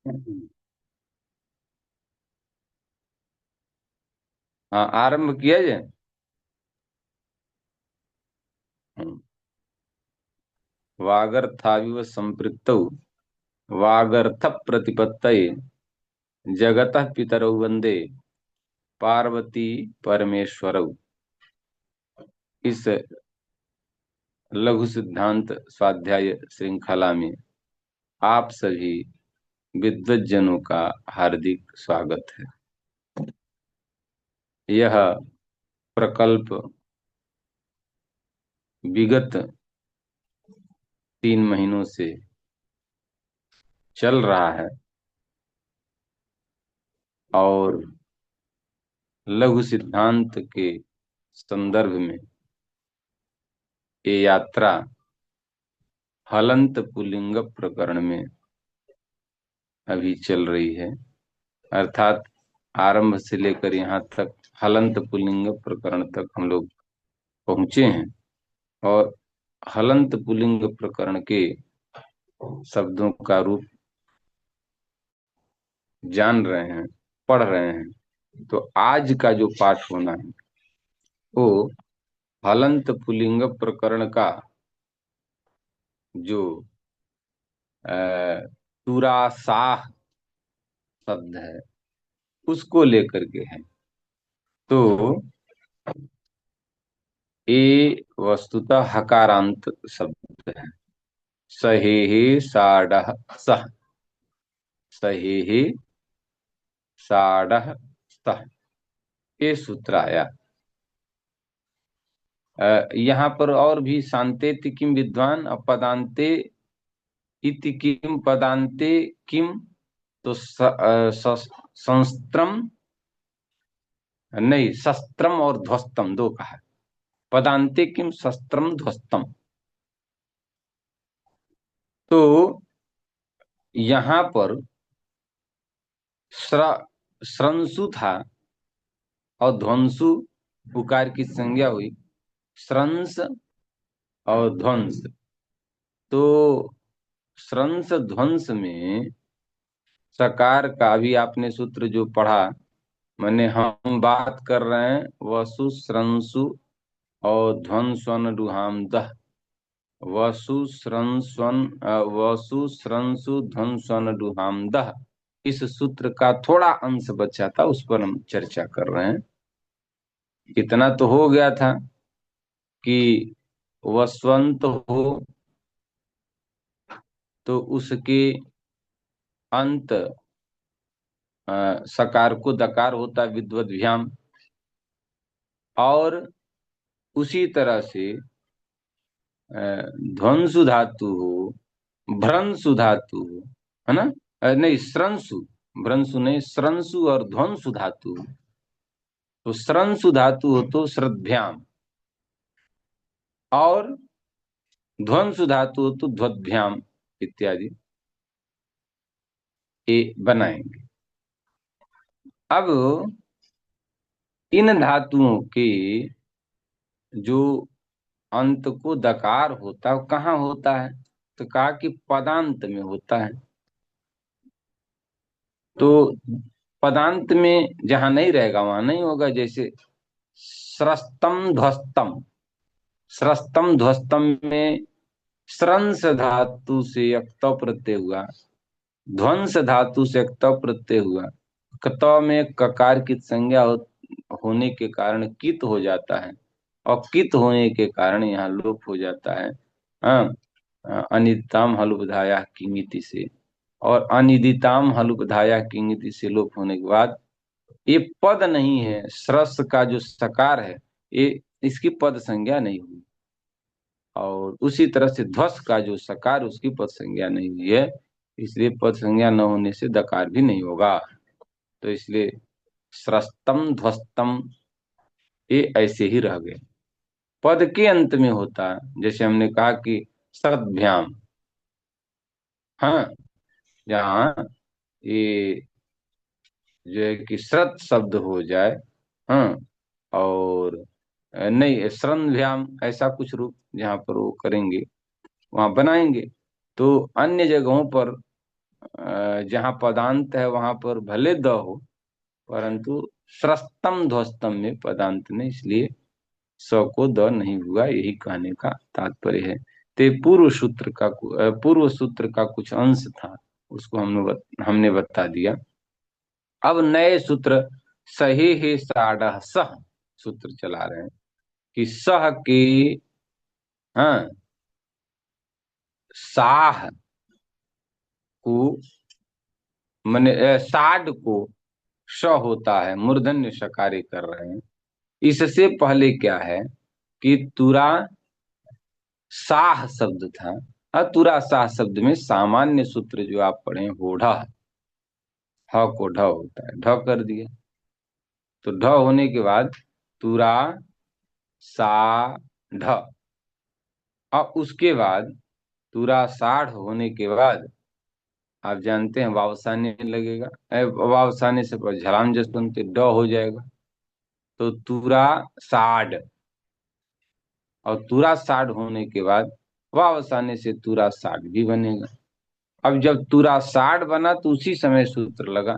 हाँ, आरंभ किया जाए। हम्म। वागर्थाविव संपृक्तौ वागर्थ प्रतिपत्तये जगतः पितरौ वंदे पार्वती परमेश्वरौ। इस लघु सिद्धांत स्वाध्याय श्रृंखला में आप सभी विद्वज्जनों का हार्दिक स्वागत है। यह प्रकल्प विगत 3 महीनों से चल रहा है और लघु सिद्धांत के संदर्भ में ये यात्रा हलंत पुल्लिंग प्रकरण में अभी चल रही है। अर्थात आरंभ से लेकर यहाँ तक हलंत पुल्लिंग प्रकरण तक हम लोग पहुंचे हैं और हलंत पुल्लिंग प्रकरण के शब्दों का रूप जान रहे हैं, पढ़ रहे हैं। तो आज का जो पाठ होना है वो हलंत पुल्लिंग प्रकरण का जो तुरासाह शब्द है उसको लेकर के है। तो ये वस्तुतः हकारांत शब्द है। सहेहे साडह सह, सहेहे साडह सह, ये सूत्र आया। यहाँ पर और भी शांतेति किम विद्वान अपदान्ते इति किम पदान्ते किम। तो संस्त्रम नहीं, शस्त्रम और ध्वस्तम दो कहा। पदान्ते किम शस्त्रम ध्वस्तम। तो यहाँ पर श्र श्रंसु था और ध्वंसु उकार की संज्ञा हुई, श्रंस और ध्वंस। तो श्रंस ध्वंस में सकार का भी आपने सूत्र जो पढ़ा, मैंने हम बात कर रहे हैं वसु श्रंसु और ध्वंस्वन डुहाम दह। वसु श्रंसु ध्वंस्वन डुहाम दह। इस सूत्र का थोड़ा अंश बचा था, उस पर हम चर्चा कर रहे हैं। इतना तो हो गया था कि वसवंत हो तो उसके अंत सकार को दकार होता है विद्वद्भ्याम। और उसी तरह से ध्वंसु धातु हो, भ्रंसु धातु हो, है ना। नहीं, स्रंसु, भ्रंसु नहीं, स्रंसु और ध्वंसु धातु हो। तो स्रंसु धातु हो तो श्रद्भ्याम, और ध्वंसु धातु हो तो ध्वद्भ्याम इत्यादि ये बनाएंगे। अब इन धातुओं के जो अंत को दकार होता है वो कहाँ होता है, तो कहा कि पदांत में होता है। तो पदांत में जहां नहीं रहेगा वहां नहीं होगा। जैसे स्रस्तम ध्वस्तम, स्रस्तम ध्वस्तम में स्रंस धातु से यक्त प्रत्यय हुआ, ध्वंस धातु से यक्त प्रत्यय हुआ। कत में ककार की संज्ञा होने के कारण कित हो जाता है, और कित होने के कारण यहाँ लोप हो जाता है। हाँ, अनिदिताम हलुबधाया किंगिति से, और अनिदिताम हलुबधाया किंगिति से लोप होने के बाद ये पद नहीं है। स्रस का जो सकार है ये, इसकी पद संज्ञा नहीं हुई। और उसी तरह से ध्वस का जो सकार, उसकी पद संज्ञा नहीं हुई है, इसलिए पद संज्ञा न होने से दकार भी नहीं होगा। तो इसलिए स्रस्तम ध्वस्तम ये ऐसे ही रह गए। पद के अंत में होता है, जैसे हमने कहा कि सदभ्याम, हाँ, जहाँ ये जो है कि श्रत शब्द हो जाए, हाँ, और नहीं श्रंभ्याम ऐसा कुछ रूप जहाँ पर वो करेंगे वहां बनाएंगे। तो अन्य जगहों पर जहाँ पदांत है वहां पर भले द हो, परंतु स्रस्तम ध्वस्तम में पदांत नहीं, इसलिए स को द नहीं हुआ, यही कहने का तात्पर्य है। ते पूर्व सूत्र का कुछ अंश था, उसको हमने बता दिया। अब नए सूत्र सही ही साढ़ सह सूत्र चला रहे हैं कि सह के, हाँ, साह को मैंने साड को श होता है, मूर्धन्य षकारी कर रहे हैं। इससे पहले क्या है कि तुरा साह शब्द था। तुरा साह शब्द में सामान्य सूत्र जो आप पढ़े होढ़ा, ह को ढ होता है, ढ कर दिया। तो ढ होने के बाद तुरा सा ढ, और उसके बाद तुरा साढ़ होने के बाद आप जानते हैं वावसाने लगेगा। वावसाने से पर झलाम जस बनते ड हो जाएगा। तो तुरा साढ़, और तुरा साढ़ होने के बाद वावसाने से तुरा साढ़ भी बनेगा। अब जब तुरा साढ़ बना तो उसी समय सूत्र लगा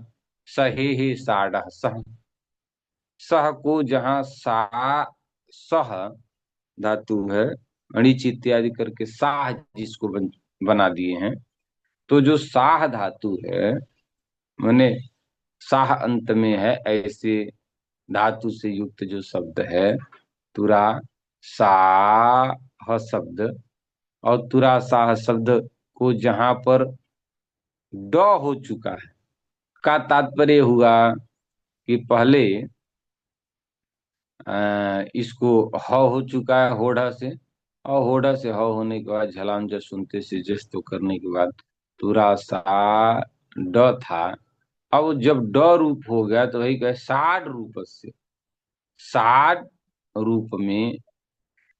सहे ही साढ़ सह। सह को जहां सा सह धातु है, अणिच इत्यादि करके साह जिसको बना दिए हैं, तो जो साह धातु है, माने साह अंत में है ऐसे धातु से युक्त जो शब्द है तुरा साह शब्द, और तुरा साह शब्द को जहां पर ड हो चुका है, का तात्पर्य हुआ कि पहले इसको ह हो चुका है होढ़ा से, और होढ़ा से ह होने के बाद झलाम जस सुनते से जस तो करने के बाद तुरा सा ड था। अब जब ड रूप हो गया तो वही कहे साड रूप से, साड रूप में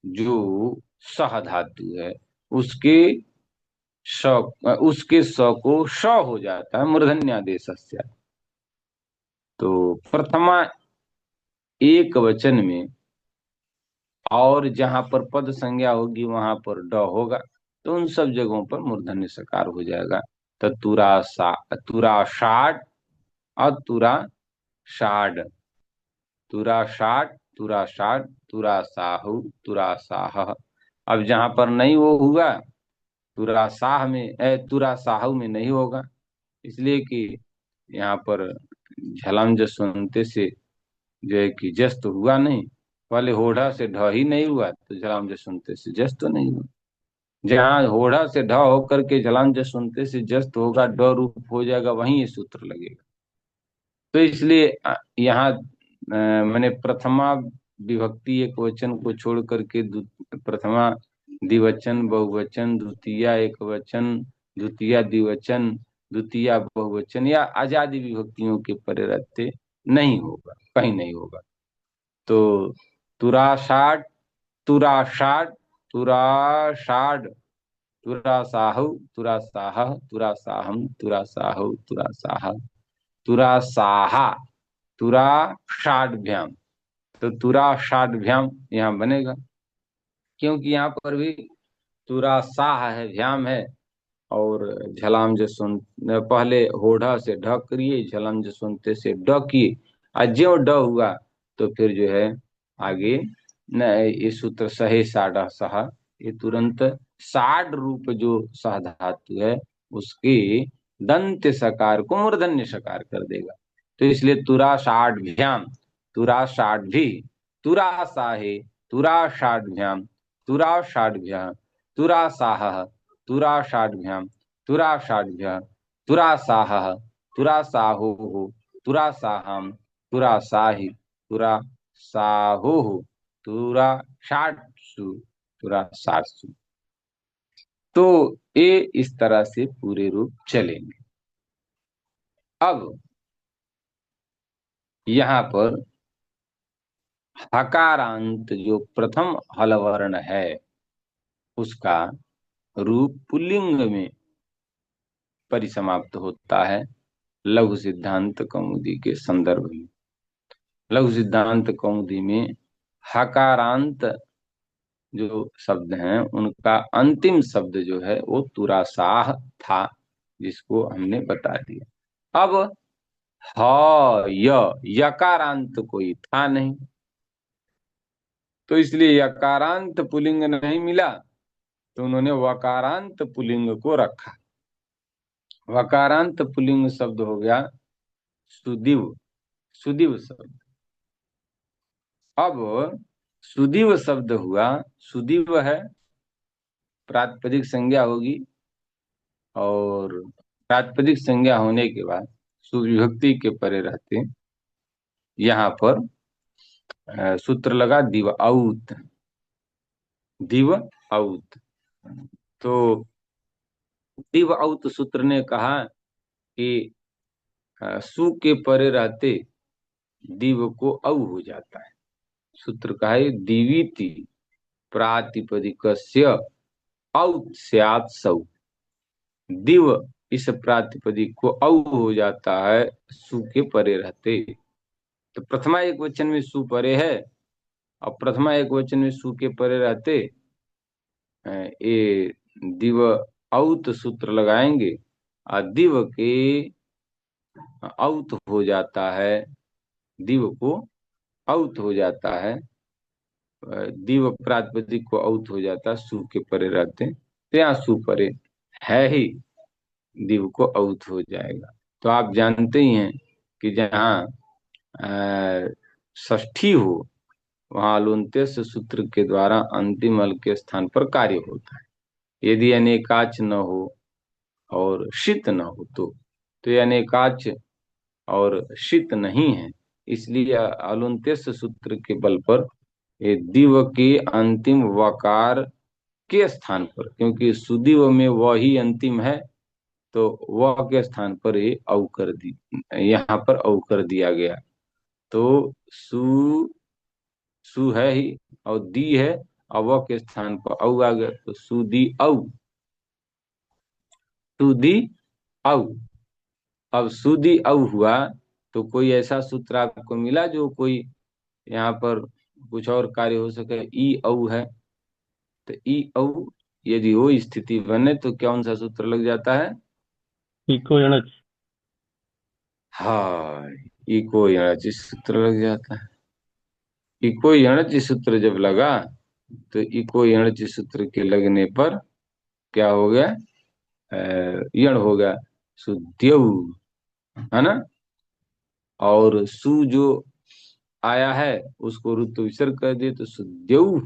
जो सह धातु है उसके स, उसके स को श हो जाता है मूर्धन्यादेश। तो प्रथमा एक वचन में और जहां पर पद संज्ञा होगी वहां पर ड होगा, तो उन सब जगहों पर मूर्धन्य सकार हो जाएगा। तो तुरा षाड और तुरा षाड, तुरा षाड तुरा षाड तुरा साहु तुरा साह। अब जहां पर नहीं वो हुआ, तुरा साह में तुरा साहु में नहीं होगा, इसलिए कि यहाँ पर झलाम जसवंते से जो है कि जस तो हुआ नहीं, पहले होढ़ा से ढ ही नहीं हुआ तो झलाम जसवंते से जस तो नहीं हुआ। जहाँ होढ़ा से ढ होकर के झलाम जसवंते से जस्त होगा, ड रूप हो जाएगा, वहीं ये सूत्र लगेगा। तो इसलिए यहाँ मैंने प्रथमा विभक्ति एक वचन को छोड़ करके प्रथमा द्विवचन बहुवचन, द्वितीया एक वचन, द्वितीया द्विवचन, द्वितीया बहुवचन या आजादी विभक्तियों के परे रहते नहीं होगा, कहीं नहीं होगा। तो तुराषाढ़ तुराषाढ़ तुराषाढ़ तुरासाहु तुरासाह तुरासाहम तुरासाहु तुरासाह तुरासाहा तुराषाढ़भ्याम। तो तुराषाढ़भ्याम यहाँ बनेगा, क्योंकि यहाँ पर भी तुरासाह है, भ्याम है, और झलाम जो सुन पहले होढ़ा से ढ करिए, झलाम जो सुनते से ड किए, और ज्यो ड हुआ तो फिर जो है आगे न ये सूत्र सहे साढ़ा सहा, ये तुरंत साड रूप जो सह धातु है उसके दंत सकार को मूर्धन्य सकार कर देगा। तो इसलिए तुरा साठ भ्याम तुरा साठ भी तुरा साहे तुरा साठ भ्याम तुरा साठ भ्याम तुरा साह तुरा षाड्भ्याम तुरा षाड्भ्य तुरा साह तुरा साहो तुरा साहम तुरा साहि तुरा साहो तुरा षाट्सु तुरा सात्सु। तो ये इस तरह से पूरे रूप चलेंगे। अब यहाँ पर हकारांत जो प्रथम हल वर्ण है उसका रूप पुल्लिंग में परिसमाप्त होता है लघु सिद्धांत कौमुदी के संदर्भ में। लघु सिद्धांत कौमुदी में हकारांत जो शब्द हैं उनका अंतिम शब्द जो है वो तुरासाह था। जिसको हमने बता दिया। अब ह यकारांत कोई था नहीं, तो इसलिए यकारांत पुल्लिंग नहीं मिला, तो उन्होंने वकारांत पुल्लिंग को रखा। वकारांत पुल्लिंग शब्द हो गया सुदीव, सुदीव शब्द। अब सुदीव शब्द हुआ, सुदीव है, प्रातिपदिक संज्ञा होगी, और प्रातिपदिक संज्ञा होने के बाद सुविभक्ति के परे रहते यहाँ पर सूत्र लगा दिव आउत, दिव आउत। तो दिव आउत सूत्र ने कहा कि सु के परे रहते दिव को औ हो जाता है। सूत्र का है दिवीति प्रातिपदिकस्य औ स्यात् सौ। दिव इस प्रातिपदिक को औ हो जाता है सु के परे रहते। तो प्रथमा एक वचन में सु परे है, और प्रथमा एक वचन में सु के परे रहते ये दिव औत सूत्र लगाएंगे, और दिव के औत हो जाता है, दिव को औत हो जाता है, दिव प्रातिपदिक को औत हो जाता है, सु के परे रहते, तो यहाँ सु परे है ही, दिव को औत हो जाएगा। तो आप जानते ही हैं कि जहाँ षष्ठी हो वहां अलुंतेस सूत्र के द्वारा अंतिम अल के स्थान पर कार्य होता है। यदि अनेकाच न हो और शीत न हो तो ये अनेकाच और शीत नहीं है, इसलिए अलुंतेस सूत्र के बल पर ये दिव के अंतिम वकार के स्थान पर, क्योंकि सुदिव में वह ही अंतिम है, तो वह के स्थान पर ये औ कर दी, यहाँ पर औ कर दिया गया। तो सु सु है ही और दी है, और वह के स्थान पर औ आ गया, तो सुदी औ, सुदी औ। अब सुदी औ हुआ, तो कोई ऐसा सूत्र आपको मिला जो कोई यहाँ पर कुछ और कार्य हो सके? ई औ है, तो ई औ यदि वो स्थिति बने तो कौन सा सूत्र लग जाता है? इको यणच। हाँ, इको यणचि सूत्र लग जाता है। इको यणचि सूत्र जब लगा, तो इको यणचि सूत्र के लगने पर क्या हो गया? यण हो गया, सुद्यौ, है ना। और सु जो आया है उसको ऋतु विसर्ग कर दिए, तो सुद्यौ,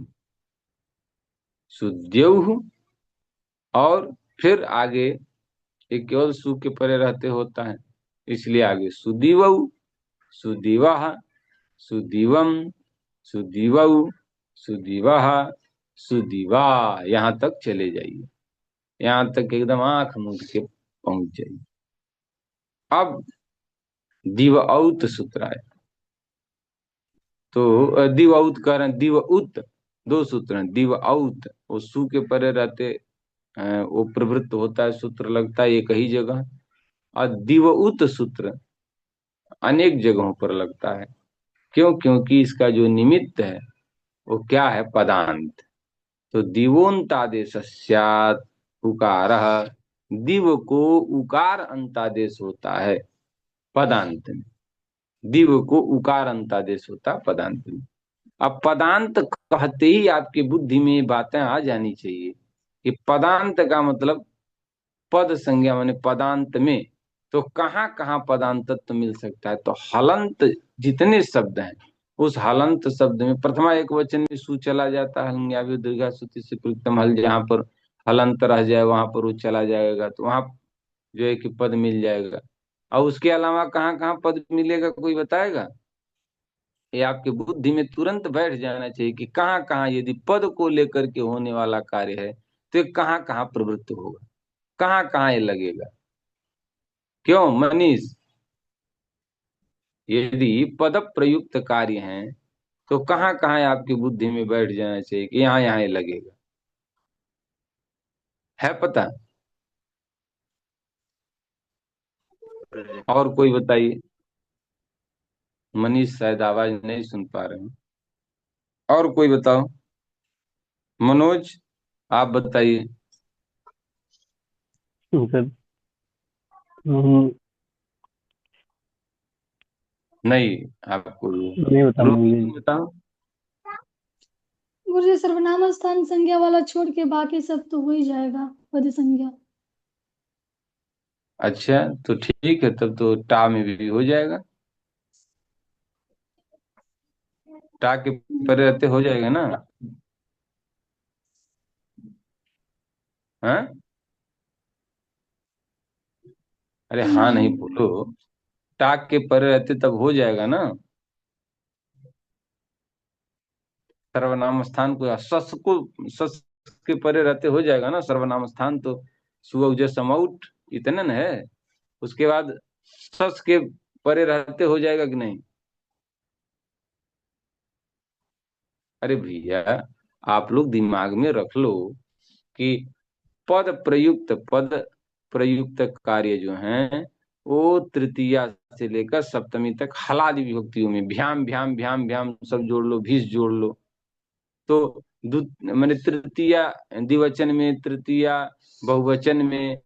सुद्यौ। और फिर आगे एक केवल सु के परे रहते होता है, इसलिए आगे सुदीवौ, सुदीवाह, सुदीवम, सुदीवौ, सुदीवाह, सुदीवा, यहाँ तक चले जाइए, यहाँ तक एकदम आंख मूंद के पहुंच जाइए। अब दिवऔत सूत्र आए, तो दिवऔत कह रहे हैं, दिवउत दो सूत्र हैं। दिवऔत वो सु के परे रहते वो प्रवृत्त होता है, सूत्र लगता है एक ही जगह, और दिवउत सूत्र अनेक जगहों पर लगता है। क्यों? क्योंकि इसका जो निमित्त है वो क्या है? पदांत। तो दिवोंतादेश स्यात् उकारः, दिव को उकार अंतादेश होता है पदांत में, दिव को उकार अंतादेश होता है पदांत में। अब पदांत कहते ही आपकी बुद्धि में ये बातें आ जानी चाहिए कि पदांत का मतलब पद संज्ञा, माने पदांत में तो कहाँ कहाँ पदांतत्व मिल सकता है? तो हलंत जितने शब्द हैं उस हलंत शब्द में प्रथमा एक वचन में सु चला जाता है, हल्ंग्याव्य दीर्घा श्रुति से प्रयुक्तम हल, जहाँ पर हलंत रह जाए वहां पर वो चला जाएगा, तो वहां जो है कि पद मिल जाएगा। और उसके अलावा कहाँ कहाँ पद मिलेगा, कोई बताएगा? ये आपके बुद्धि में तुरंत बैठ जाना चाहिए कि कहाँ कहाँ यदि पद को लेकर के होने वाला कार्य है तो ये कहाँ कहाँ प्रवृत्त होगा, कहाँ कहाँ ये लगेगा। क्यों मनीष? यदि पद प्रयुक्त कार्य हैं तो कहाँ कहाँ आपकी बुद्धि में बैठ जाना चाहिए कि यहाँ यहाँ ये लगेगा, है पता? और कोई बताइए। मनीष शायद आवाज नहीं सुन पा रहे हैं, और कोई बताओ। मनोज, आप बताइए। सर हम्म, नहीं, आपको नहीं बता मुझे। रूप बताओ। गुरुजी सर्वनाम स्थान संज्ञा वाला छोड़ के बाकी सब तो हो ही जाएगा, पद संज्ञा। अच्छा, तो ठीक है, तब तो टा में भी हो जाएगा। टा के परे रहते हो जाएगा ना। हाँ, अरे हाँ जी। नहीं बोलो। टा के परे रहते तब हो जाएगा ना। सर्वनाम स्थान को सस को, सस के परे रहते हो जाएगा ना सर्वनाम स्थान तो। सुअ समउट, इतने न है। उसके बाद सस के परे रहते हो जाएगा कि नहीं। अरे भैया, आप लोग दिमाग में रख लो कि पद प्रयुक्त कार्य जो हैं, वो तृतीया से लेकर सप्तमी तक हलादि विभक्तियों में भ्याम भ्याम भ्याम भ्याम सब जोड़ लो, भीष जोड़ लो। तो मैंने तृतीया द्विवचन में, तृतीया बहुवचन में,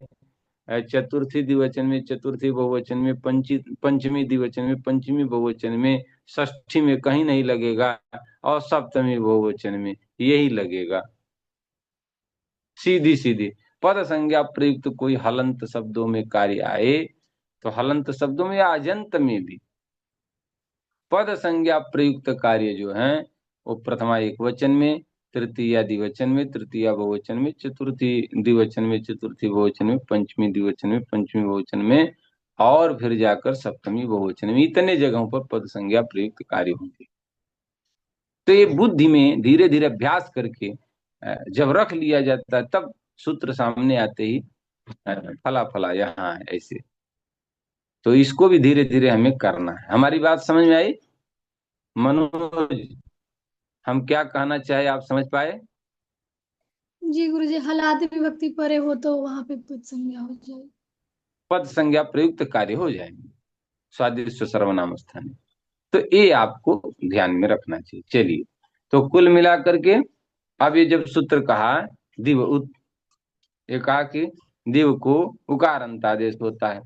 चतुर्थी द्विवचन में, चतुर्थी बहुवचन में, पंचमी द्विवचन में, पंचमी बहुवचन में, षष्ठी में कहीं नहीं लगेगा, और सप्तमी बहुवचन में यही लगेगा। सीधी सीधी पद संज्ञा प्रयुक्त कोई हलंत शब्दों में कार्य आए, तो हलंत शब्दों में या अजंत में भी पद संज्ञा प्रयुक्त कार्य जो है, वो प्रथमा एक वचन में, तृतीया द्विवचन में, तृतीया बहुवचन में, चतुर्थी द्विवचन में, चतुर्थी बहुवचन में, पंचमी द्विवचन में, पंचमी बहुवचन में, और फिर जाकर सप्तमी बहुवचन में, इतने जगहों पर पद संज्ञा प्रयुक्त कार्य होंगे। तो ये बुद्धि में धीरे धीरे अभ्यास करके जब रख लिया जाता है, तब सूत्र सामने आते ही फला फला यहाँ है ऐसे। तो इसको भी धीरे धीरे हमें करना है। हमारी बात समझ में आई मनोज? हम क्या कहना चाहे, आप समझ पाए? जी गुरुजी, हलादि विभक्ति परे हो तो वहां पे पद संज्ञा हो जाएगी। पद संज्ञा प्रयुक्त कार्य हो जाएंगे स्वादिष्ट सर्वनाम स्थान। तो ये आपको ध्यान में रखना चाहिए। चलिए, तो कुल मिलाकर के अब ये जब सूत्र कहा दिव ये कहा कि दिव को उकार अंतादेश होता है।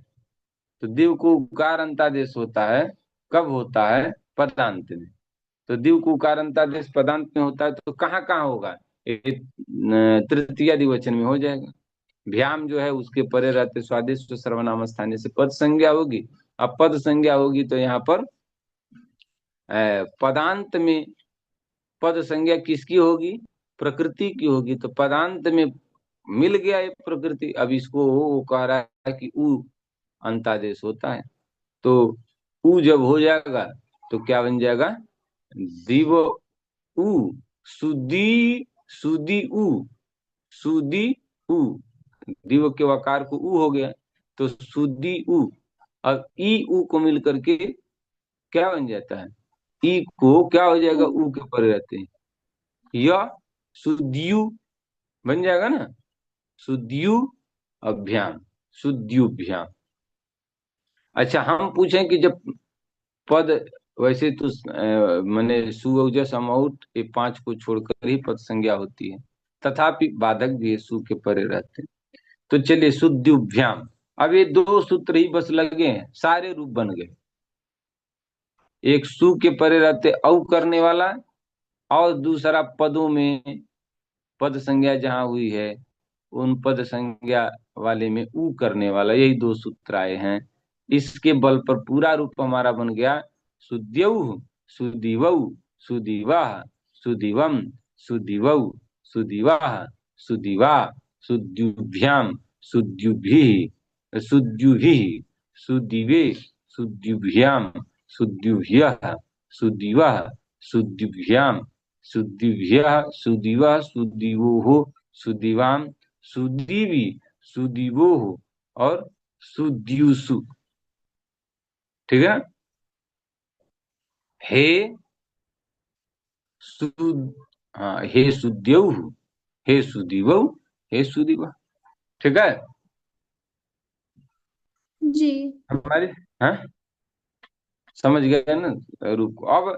तो दिव को उकार अंतादेश होता है, कब होता है? पदांत में। तो दिव को उकार अंतादेश पदांत में होता है, तो कहाँ कहाँ होगा? तृतीया द्विवचन में हो जाएगा। भ्याम जो है उसके परे रहते स्वादिष्ट सर्वनाम स्थानीय से पद संज्ञा होगी। अब पद संज्ञा होगी तो यहाँ पर पदांत में पद संज्ञा किसकी होगी? प्रकृति की होगी। तो पदांत में मिल गया ये प्रकृति। अब इसको वो कह रहा है कि उ अंतादेश होता है। तो उ जब हो जाएगा तो क्या बन जाएगा? दिव उ, सुदी, सुदी उ, सुदी उ, दिव के वकार को उ हो गया, तो सुदी उ। अब ई उ को मिल करके क्या बन जाता है? ई को क्या हो जाएगा? उ के परे रहते हैं, यह सुद्यु बन जाएगा ना। सुद्यु अभ्याम, सुद्युभ्याम। अच्छा, हम पूछें कि जब पद, वैसे तो मैंने सुअज समउट ये पांच को छोड़कर ही पद संज्ञा होती है, तथापि बाधक भी है, सु के परे रहते हैं। तो चलिए, सुद्युभ्याम। अब ये दो सूत्र ही बस लगे हैं, सारे रूप बन गए। एक सु के परे रहते औ करने वाला, और दूसरा पदों में पद संज्ञा जहां हुई है उन पद संज्ञा वाले में ऊ करने वाला, यही दो सूत्र आए हैं। इसके बल पर पूरा रूप हमारा बन गया सुद्यौ, सुदिवौ, सुदिवाह, सुदिवम, सुदिवौ, सुदिवाह, सुदिवा, सुद्युभ्याम, सुद्युभिः, सुद्युभिः, सुदिवे, सुद्युभ्याम, सुद्युभ्यः, सुदिवः, सुद्युभ्याम, सुदिभ्यः, सुदिवः, सुदिवोः, सुदिवाम, सुदीवी, सुदीवोह, और सुद्युसु। ठीक है ना? हे सुद, हाँ, हे सुद्यौ, हे सुदीवौ, हे सुदीवा। ठीक है जी। हमारी? हाँ, समझ गए ना? रुको, अब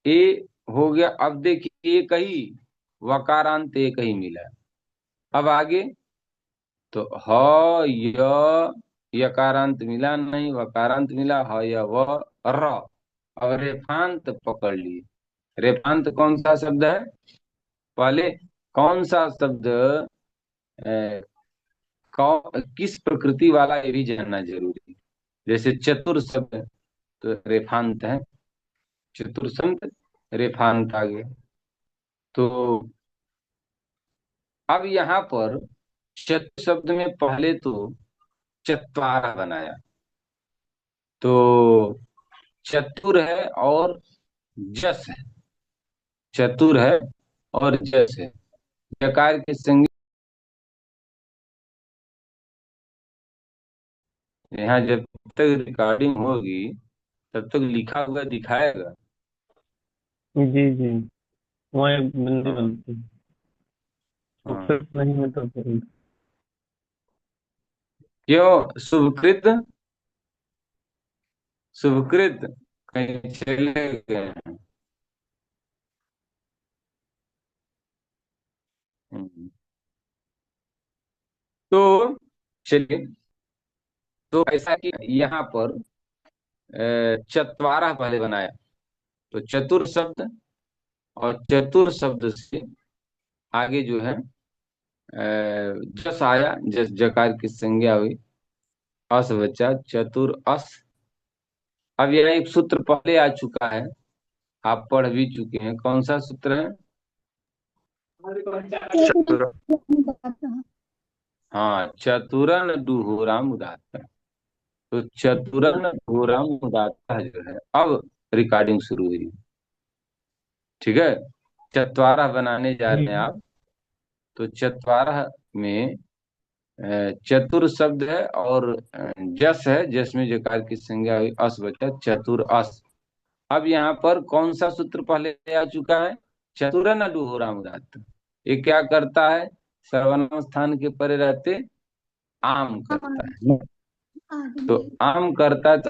ए हो गया। अब देखिए एक ही वकारांत एक ही मिला। अब आगे तो ह, य, यकारांत मिला नहीं, वकारांत मिला, ह या व र। अब रेफांत पकड़ लिए। रेफांत कौन सा शब्द है? पहले कौन सा शब्द किस प्रकृति वाला, ये भी जानना जरूरी है। जैसे चतुर शब्द तो रेफांत है, चतुर शब्द रेफांत आ गया। तो अब यहाँ पर चतुर शब्द में पहले तो चत्वारा बनाया, तो चतुर है और जस है, चतुर है और जस है। जकार के संग यहाँ जब तक रिकॉर्डिंग होगी तब तक लिखा हुआ दिखाएगा। जी जी, वहाँ एक बिंदी हाँ बनती है। हाँ। अक्षर नहीं है तो फिर क्यों शुभकृत? शुभकृत कहीं चले गए हैं? हम्म। तो चलिए, तो ऐसा कि यहाँ पर चतवारा पहले बनाया, तो चतुर शब्द, और चतुर शब्द से आगे जो है जस आया, जस जकार की संज्ञा हुई, अस बचा, चतुर अस। अब यह एक सूत्र पहले आ चुका है, आप पढ़ भी चुके हैं। कौन सा सूत्र है? चतुर, हाँ, चतुरन डुहुराम उदाहरण। तो चतुरन डुहुराम उदाहरण जो है, अब रिकॉर्डिंग शुरू हुई। ठीक है, चतवारा बनाने जा रहे हैं जी आप। तो चतवारा में चतुर शब्द है और जस है, जस में जकार की संज्ञा हुई, अस बचा, चतुर अस। अब यहाँ पर कौन सा सूत्र पहले आ चुका है? चतुरन डुहुराम उदाहरण। ये क्या करता है? सर्वनाम स्थान के परे रहते आम करता है। आगे तो में आम करता है, तो